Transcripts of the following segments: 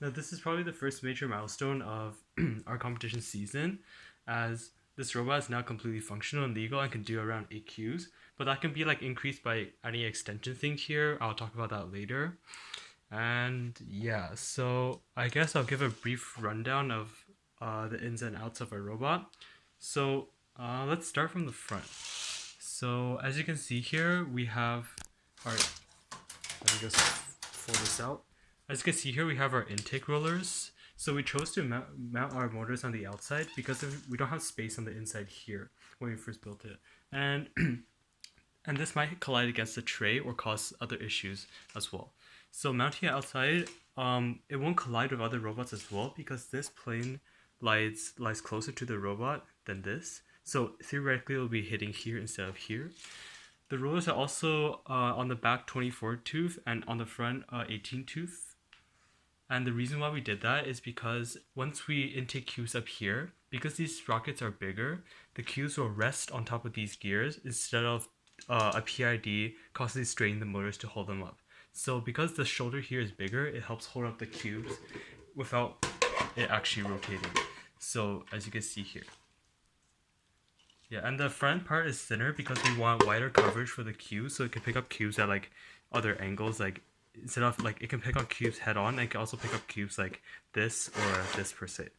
Now, this is probably the first major milestone of our competition season, as this robot is now completely functional and legal and can do around 8 Qs. But that can be like increased by any extension thing here. I'll talk about that later. And yeah, so I guess I'll give a brief rundown of the ins and outs of our robot. So let's start from the front. So as you can see here, we have our. Let me just fold this out. As you can see here, we have our intake rollers. So we chose to mount our motors on the outside because we don't have space on the inside here when we first built it. And and this might collide against the tray or cause other issues as well. So mounting it outside, it won't collide with other robots as well because this plane lies closer to the robot than this. So theoretically, it'll be hitting here instead of here. The rollers are also on the back 24 tooth and on the front 18 tooth. And the reason why we did that is because once we intake Qs up here, because these sprockets are bigger, the Qs will rest on top of these gears instead of a PID constantly straining the motors to hold them up. So because the shoulder here is bigger, it helps hold up the cubes without it actually rotating. So as you can see here. Yeah, and the front part is thinner because we want wider coverage for the cubes, so it can pick up cubes at like other angles. Like instead of like it can pick up cubes head on, and it can also pick up cubes like this or this per se.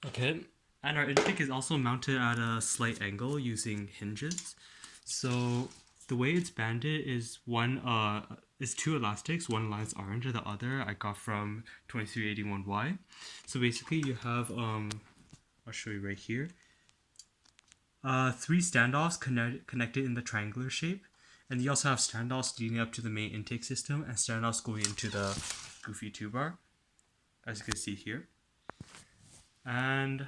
Okay, and our intake is also mounted at a slight angle using hinges. So the way it's banded is two elastics. One line's orange, and the other I got from 2381Y. So basically, you have I'll show you right here. Three standoffs connected in the triangular shape, and you also have standoffs leading up to the main intake system and standoffs going into the Goofy 2 bar, as you can see here. And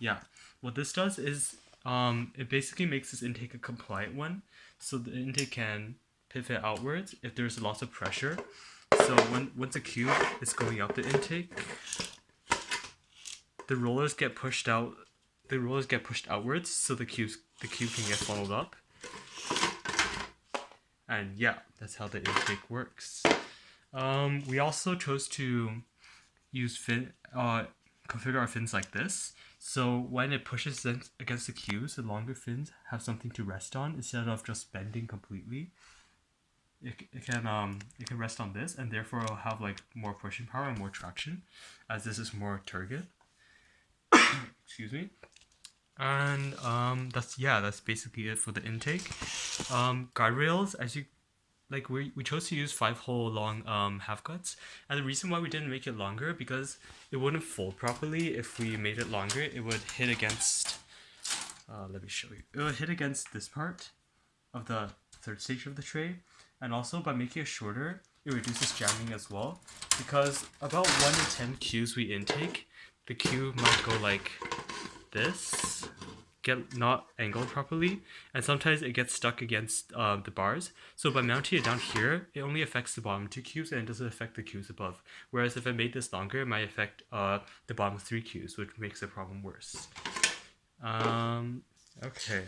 yeah, what this does is it basically makes this intake a compliant one, so the intake can pivot outwards if there's lots of pressure. So once a cube is going up the intake, the rollers get pushed out. The rollers get pushed outwards, so the cube can get funneled up. And yeah, that's how the intake works. We also chose to use configure our fins like this. So when it pushes against the cubes, the longer fins have something to rest on instead of just bending completely. It can rest on this, and therefore it'll have like more pushing power and more traction, as this is more turgid. Excuse me. And that's basically it for the intake. Guardrails, as you like, we chose to use 5-hole long half cuts, and the reason why we didn't make it longer because it wouldn't fold properly. If we made it longer, it would hit against. Let me show you. It would hit against this part of the third stage of the tray, and also by making it shorter, it reduces jamming as well. Because about 1 in 10 Qs we intake, the Q might go like this, get not angled properly, and sometimes it gets stuck against the bars. So by mounting it down here, it only affects the bottom 2 Qs and it doesn't affect the Qs above. Whereas if I made this longer, it might affect the bottom 3 Qs, which makes the problem worse. Okay.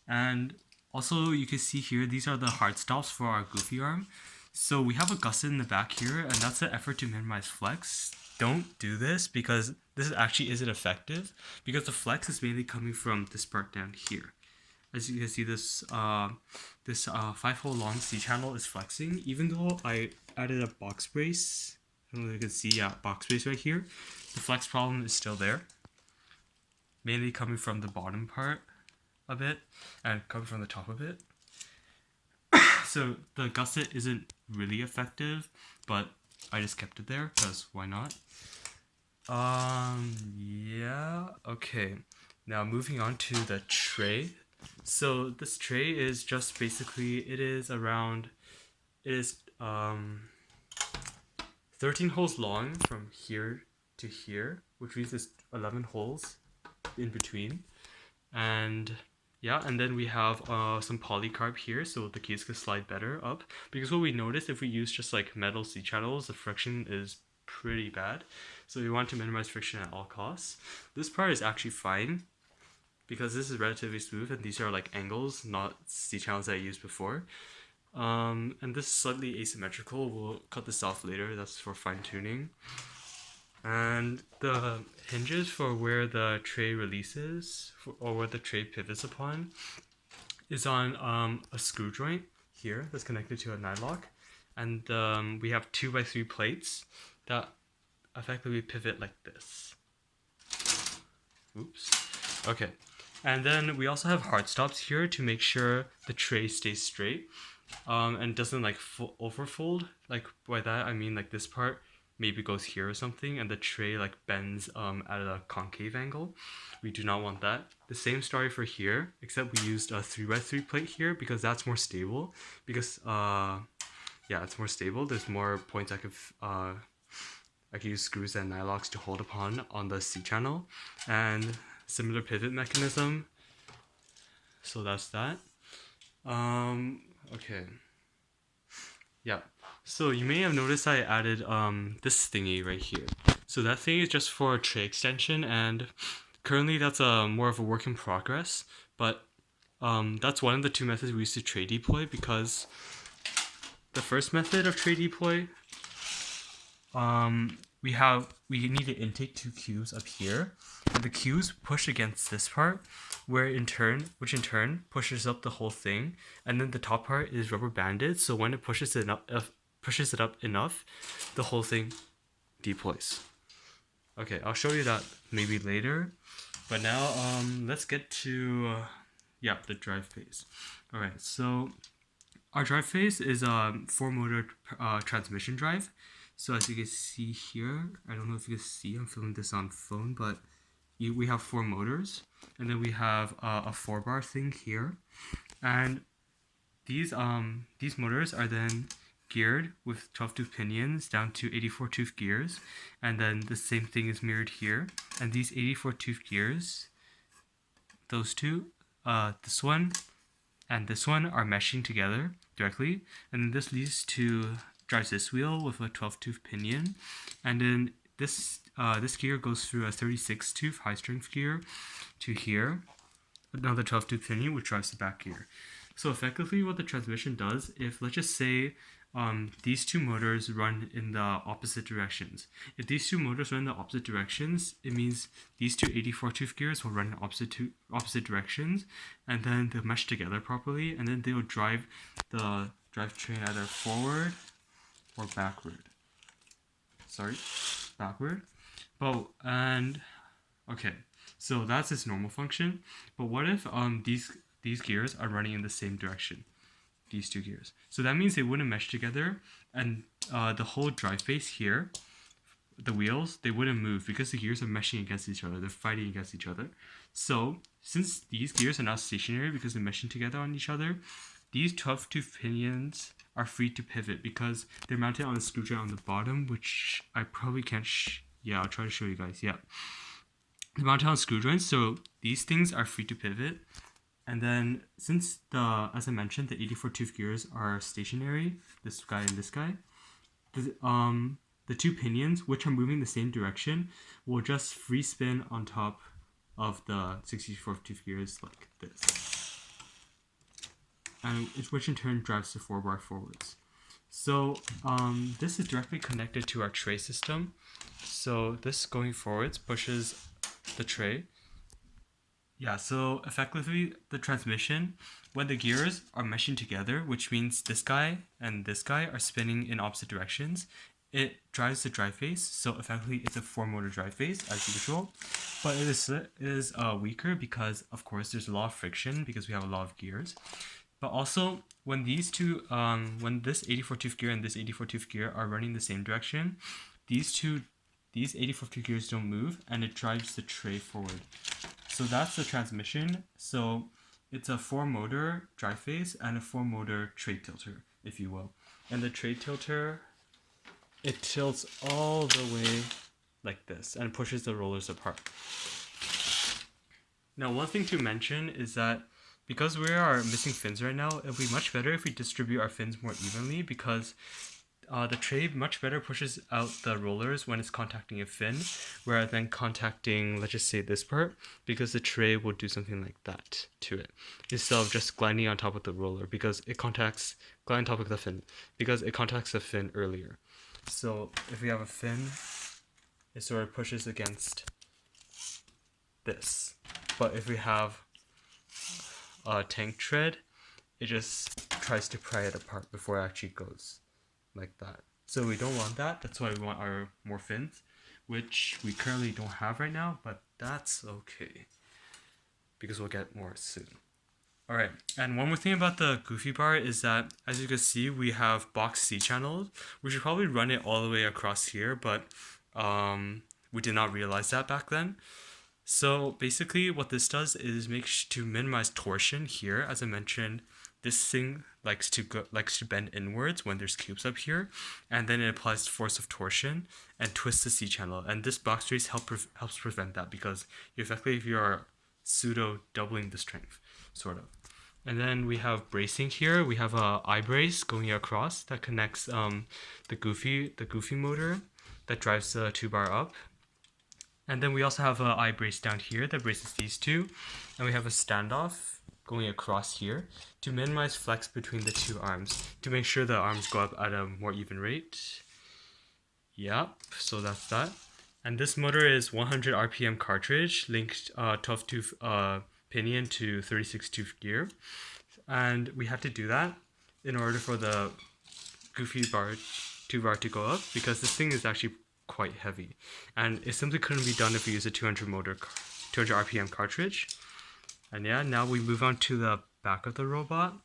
And also you can see here, these are the hard stops for our Goofy arm. So we have a gusset in the back here, and that's an effort to minimize flex. Don't do this because this actually isn't effective, because the flex is mainly coming from this part down here. As you can see, this 5-hole long C channel is flexing, even though I added a box brace. I don't know if you can see, yeah, box brace right here. The flex problem is still there, mainly coming from the bottom part of it and coming from the top of it. So the gusset isn't really effective, but I just kept it there because why not? Yeah, okay. Now moving on to the tray. So this tray is just basically, it is 13 holes long from here to here, which means there's 11 holes in between. And yeah, and then we have some polycarb here, so the keys can slide better up. Because what we noticed, if we use just like metal C channels, the friction is pretty bad. So we want to minimize friction at all costs. This part is actually fine because this is relatively smooth, and these are like angles, not C channels that I used before. And this is slightly asymmetrical. We'll cut this off later. That's for fine tuning. And the hinges for where the tray releases or where the tray pivots upon is on a screw joint here that's connected to a nylock. And we have 2x3 plates that effectively pivot like this. Oops. Okay. And then we also have hard stops here to make sure the tray stays straight and doesn't like overfold. Like by that I mean like this part maybe goes here or something and the tray like bends at a concave angle. We do not want that. The same story for here, except we used a 3x3 plate here because that's more stable. Because yeah, it's more stable. There's more points I could use screws and nylocks to hold upon on the C channel, and similar pivot mechanism. So that's that. Okay. Yeah. So you may have noticed I added this thingy right here. So that thing is just for tray extension, and currently that's more of a work in progress. But that's one of the two methods we use to tray deploy, because the first method of tray deploy, we need to intake two cubes up here, and the cubes push against this part, which in turn pushes up the whole thing, and then the top part is rubber banded, so when it pushes it up enough, the whole thing deploys. Okay, I'll show you that maybe later, but now let's get to the drive phase. All right, so our drive phase is a 4-motor transmission drive. So as you can see here, I don't know if you can see, I'm filming this on phone, but we have 4 motors, and then we have a 4-bar thing here, and these motors are then geared with 12-tooth pinions down to 84-tooth gears, and then the same thing is mirrored here. And these 84-tooth gears, those two, this one and this one, are meshing together directly, and then this leads to drives this wheel with a 12-tooth pinion, and then this gear goes through a 36-tooth high-strength gear to here, another 12-tooth pinion which drives the back gear. So effectively what the transmission does, if let's just say these two motors run in the opposite directions. If these two motors run in the opposite directions, it means these two 84-tooth gears will run in opposite directions, and then they'll mesh together properly, and then they'll drive the drivetrain either forward or backward. Backward. Okay, so that's its normal function. But what if these gears are running in the same direction? These two gears. So that means they wouldn't mesh together, and the whole drive phase here, the wheels, they wouldn't move because the gears are meshing against each other. They're fighting against each other. So since these gears are now stationary because they're meshing together on each other, these 12-tooth pinions are free to pivot because they're mounted on a screw joint on the bottom, which I probably can't. I'll try to show you guys. Yeah, they're mounted on screw joints, so these things are free to pivot. And then since as I mentioned, the 84-tooth gears are stationary, this guy and this guy, the two pinions, which are moving the same direction, will just free spin on top of the 64-tooth gears like this, and which in turn drives the 4-bar forwards. So this is directly connected to our tray system. So this going forwards pushes the tray. Yeah, so effectively the transmission, when the gears are meshing together, which means this guy and this guy are spinning in opposite directions, it drives the drive phase. So effectively it's a 4-motor drive phase as usual, but it is weaker because of course there's a lot of friction because we have a lot of gears. But also when these two, when this 84-tooth gear and this 84-tooth gear are running the same direction, these 84-tooth gears don't move, and it drives the tray forward. So that's the transmission. So it's a 4-motor drive phase and a 4-motor tray tilter, if you will. And the tray tilter, it tilts all the way like this and pushes the rollers apart. Now, one thing to mention is that because we are missing fins right now, it'll be much better if we distribute our fins more evenly, because the tray much better pushes out the rollers when it's contacting a fin, rather than contacting, let's just say, this part, because the tray will do something like that to it, instead of just gliding on top of the roller, because it contacts glide on top of the fin, because it contacts the fin earlier. So if we have a fin, it sort of pushes against this. But if we have a tank tread, it just tries to pry it apart before it actually goes like that. So we don't want that. That's why we want our more fins, which we currently don't have right now, but that's okay because we'll get more soon. Alright, and one more thing about the Goofy bar is that, as you can see, we have box C channels. We should probably run it all the way across here, but we did not realize that back then. So basically what this does is makes to minimize torsion here. As I mentioned, this thing likes to bend inwards when there's cubes up here, and then it applies the force of torsion and twists the C channel. And this box race helps prevent that, because if you are pseudo doubling the strength, sort of. And then we have bracing here. We have a eye brace going across that connects the Goofy motor that drives the 2-bar up. And then we also have an eye brace down here that braces these two. And we have a standoff going across here to minimize flex between the two arms, to make sure the arms go up at a more even rate. Yep, so that's that. And this motor is 100 RPM cartridge, linked 12-tooth pinion to 36-tooth gear. And we had to do that in order for the Goofy bar 2-bar to go up, because this thing is actually quite heavy, and it simply couldn't be done if we use a 200 RPM cartridge. And yeah, now we move on to the back of the robot.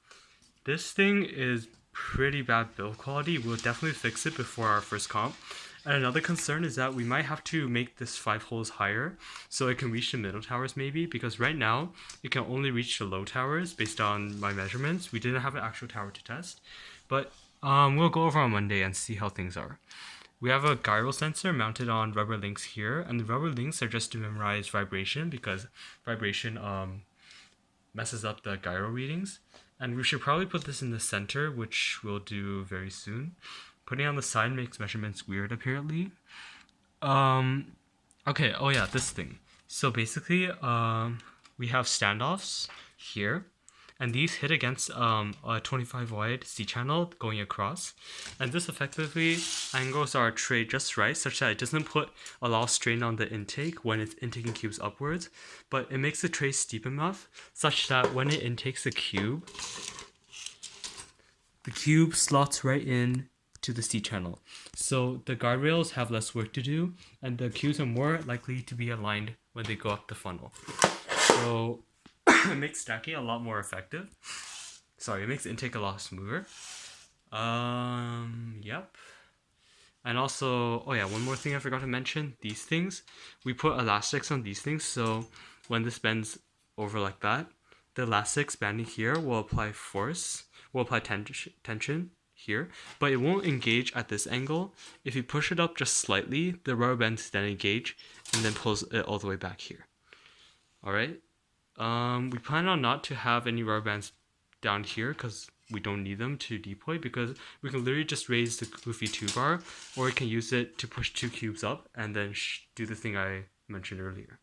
This thing is pretty bad build quality. We'll definitely fix it before our first comp. And another concern is that we might have to make this 5 holes higher so it can reach the middle towers maybe, because right now it can only reach the low towers based on my measurements. We didn't have an actual tower to test, but we'll go over on Monday and see how things are. We have a gyro sensor mounted on rubber links here, and the rubber links are just to memorize vibration, because vibration messes up the gyro readings. And we should probably put this in the center, which we'll do very soon. Putting it on the side makes measurements weird, apparently. Okay, oh yeah, this thing. So basically, we have standoffs here, and these hit against a 25 wide C channel going across. And this effectively angles our tray just right, such that it doesn't put a lot of strain on the intake when it's intaking cubes upwards, but it makes the tray steep enough such that when it intakes the cube slots right in to the C channel. So the guardrails have less work to do, and the cubes are more likely to be aligned when they go up the funnel. So it makes stacking a lot more effective. Sorry, it makes intake a lot smoother. Yep. And also, oh yeah, one more thing I forgot to mention, these things. We put elastics on these things, so when this bends over like that, the elastics banding here will apply force, will apply tension here, but it won't engage at this angle. If you push it up just slightly, the rubber bands then engage and then pulls it all the way back here. Alright. We plan on not to have any rubber bands down here because we don't need them to deploy, because we can literally just raise the Goofy 2-bar, or we can use it to push 2 cubes up and then do the thing I mentioned earlier.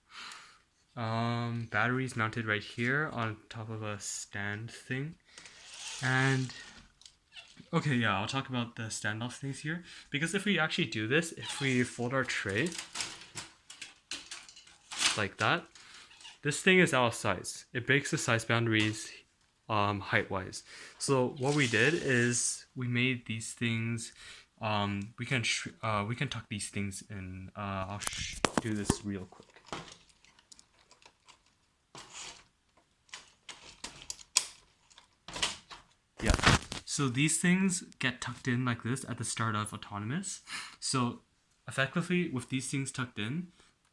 Batteries mounted right here on top of a stand thing. And okay, yeah, I'll talk about the standoff things here, because if we actually do this, if we fold our tray like that, this thing is out of size. It breaks the size boundaries height-wise. So what we did is we made these things. We can tuck these things in. I'll do this real quick. Yeah. So these things get tucked in like this at the start of autonomous. So effectively, with these things tucked in,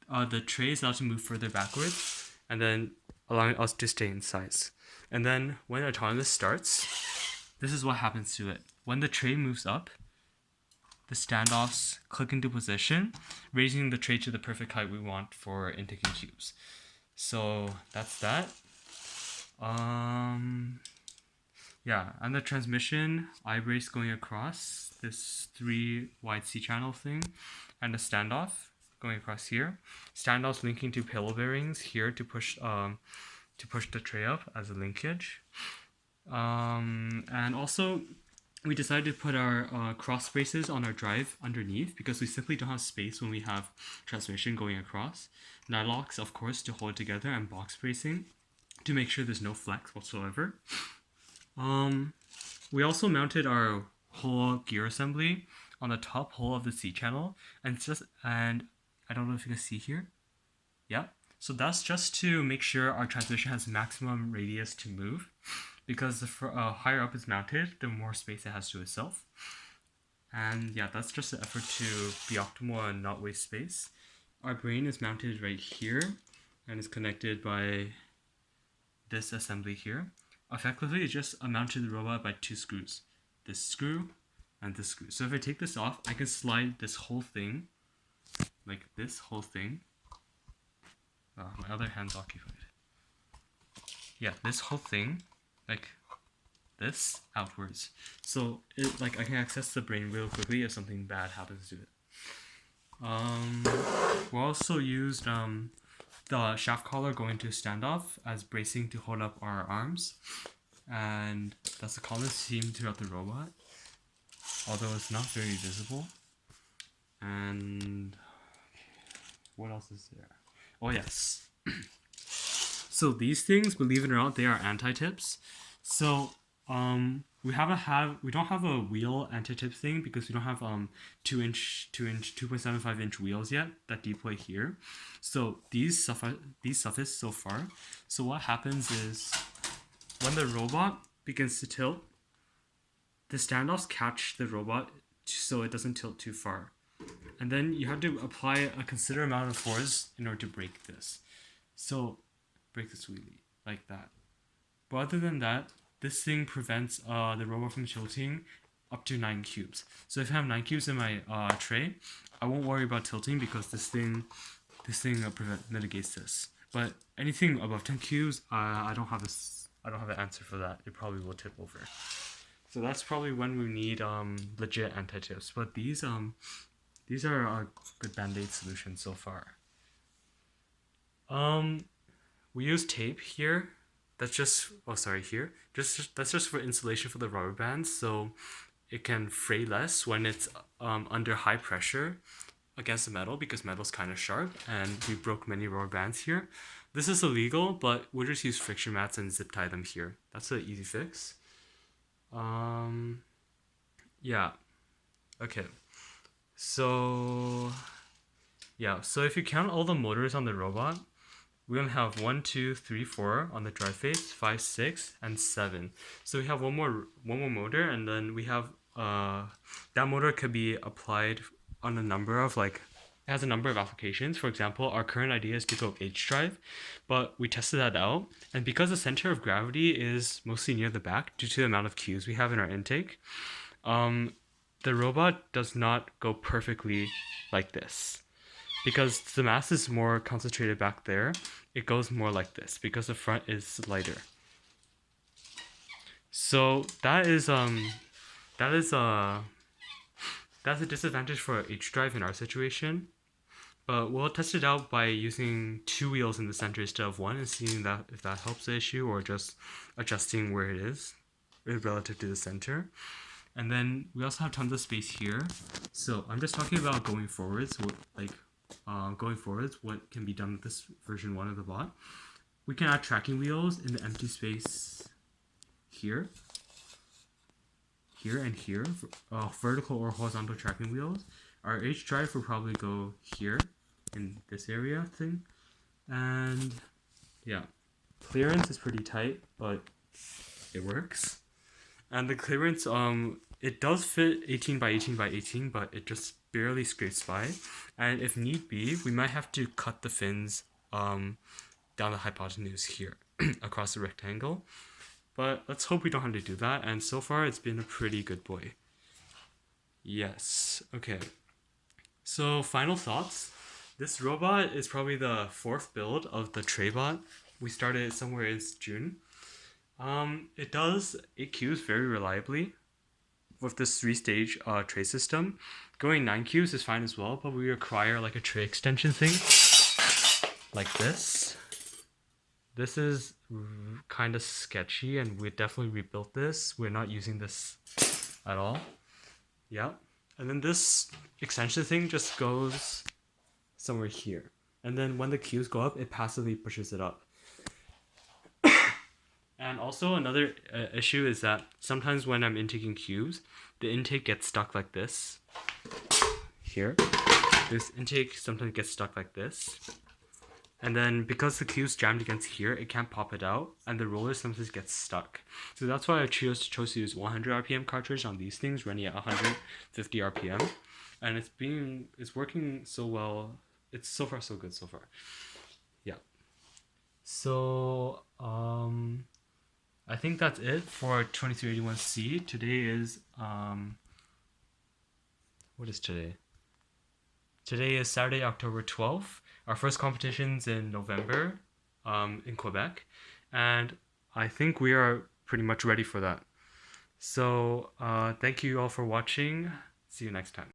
the tray is allowed to move further backwards, and then allowing us to stay in size. And then when autonomous starts, this is what happens to it. When the tray moves up, the standoffs click into position, raising the tray to the perfect height we want for intaking cubes. So that's that. Yeah, and the transmission eye brace going across this 3 wide C channel thing, and the standoff going across here. Standoffs linking to pillow bearings here to push the tray up as a linkage. And also we decided to put our cross braces on our drive underneath because we simply don't have space when we have transmission going across. Nylox, of course, to hold it together, and box bracing to make sure there's no flex whatsoever. We also mounted our whole gear assembly on the top hole of the C channel, and I don't know if you can see here. Yeah, so that's just to make sure our transmission has maximum radius to move, because the higher up it's mounted, the more space it has to itself. And yeah, that's just an effort to be optimal and not waste space. Our brain is mounted right here and is connected by this assembly here. Effectively, it just mounted the robot by 2 screws. This screw and this screw. So if I take this off, I can slide this whole thing, like this whole thing. My other hand's occupied. Yeah, this whole thing, like this, outwards. So I can access the brain real quickly if something bad happens to it. We also used the shaft collar going to standoff as bracing to hold up our arms, and that's a common theme throughout the robot, although it's not very visible. And what else is there? Oh yes. So these things, believe it or not, they are anti-tips. So we don't have a wheel anti-tip thing because we don't have 2.75 inch wheels yet that deploy here. So these suffice so far. So what happens is when the robot begins to tilt, the standoffs catch the robot so it doesn't tilt too far. And then you have to apply a considerable amount of force in order to break this. So break this wheelie like that. But other than that, this thing prevents the robot from tilting up to 9 cubes. So if I have 9 cubes in my tray, I won't worry about tilting because this thing mitigates this. But anything above 10 cubes, I don't have an answer for that. It probably will tip over. So that's probably when we need legit anti-tips. But these are a good band-aid solution so far. We use tape here. That's just here. That's just for insulation for the rubber bands, so it can fray less when it's under high pressure against the metal, because metal's kind of sharp, and we broke many rubber bands here. This is illegal, but we'll just use friction mats and zip tie them here. That's an easy fix. Yeah. Okay. So if you count all the motors on the robot, we only have 1, 2, 3, 4 on the drive face, 5, 6, and 7. So we have one more motor, and then we have that motor could be applied on a number of it has a number of applications. For example, our current idea is to go H drive, but we tested that out, and because the center of gravity is mostly near the back due to the amount of Qs we have in our intake, the robot does not go perfectly like this. Because the mass is more concentrated back there, it goes more like this because the front is lighter. So that's a disadvantage for H drive in our situation. But we'll test it out by using 2 wheels in the center instead of 1 and seeing if that helps the issue, or just adjusting where it is relative to the center. And then we also have tons of space here. So I'm just talking about going forwards, what can be done with this version 1 of the bot. We can add tracking wheels in the empty space here, and here, vertical or horizontal tracking wheels. Our H drive will probably go here in this area thing. And yeah, clearance is pretty tight, but it works. And the clearance, it does fit 18 by 18 by 18, but it just barely scrapes by. And if need be, we might have to cut the fins down the hypotenuse here across the rectangle. But let's hope we don't have to do that. And so far, it's been a pretty good boy. Yes. Okay. So final thoughts. This robot is probably the 4th build of the Traybot. We started somewhere in June. It does 8 Qs very reliably with this 3-stage tray system. Going 9 Qs is fine as well, but we require like a tray extension thing like this. This is kind of sketchy, and we definitely rebuilt this. We're not using this at all. Yeah. And then this extension thing just goes somewhere here. And then when the cues go up, it passively pushes it up. And also another issue is that sometimes when I'm intaking cues, the intake gets stuck like this. Here. This intake sometimes gets stuck like this. And then because the cue's jammed against here, it can't pop it out, and the roller sometimes gets stuck. So that's why I chose to use 100 RPM cartridge on these things, running at 150 RPM. And it's working so well. It's so far so good so far. Yeah. So I think that's it for 2381C. Today is what is today? Today is Saturday, October 12th. Our first competition's in November in Quebec. And I think we are pretty much ready for that. So thank you all for watching. See you next time.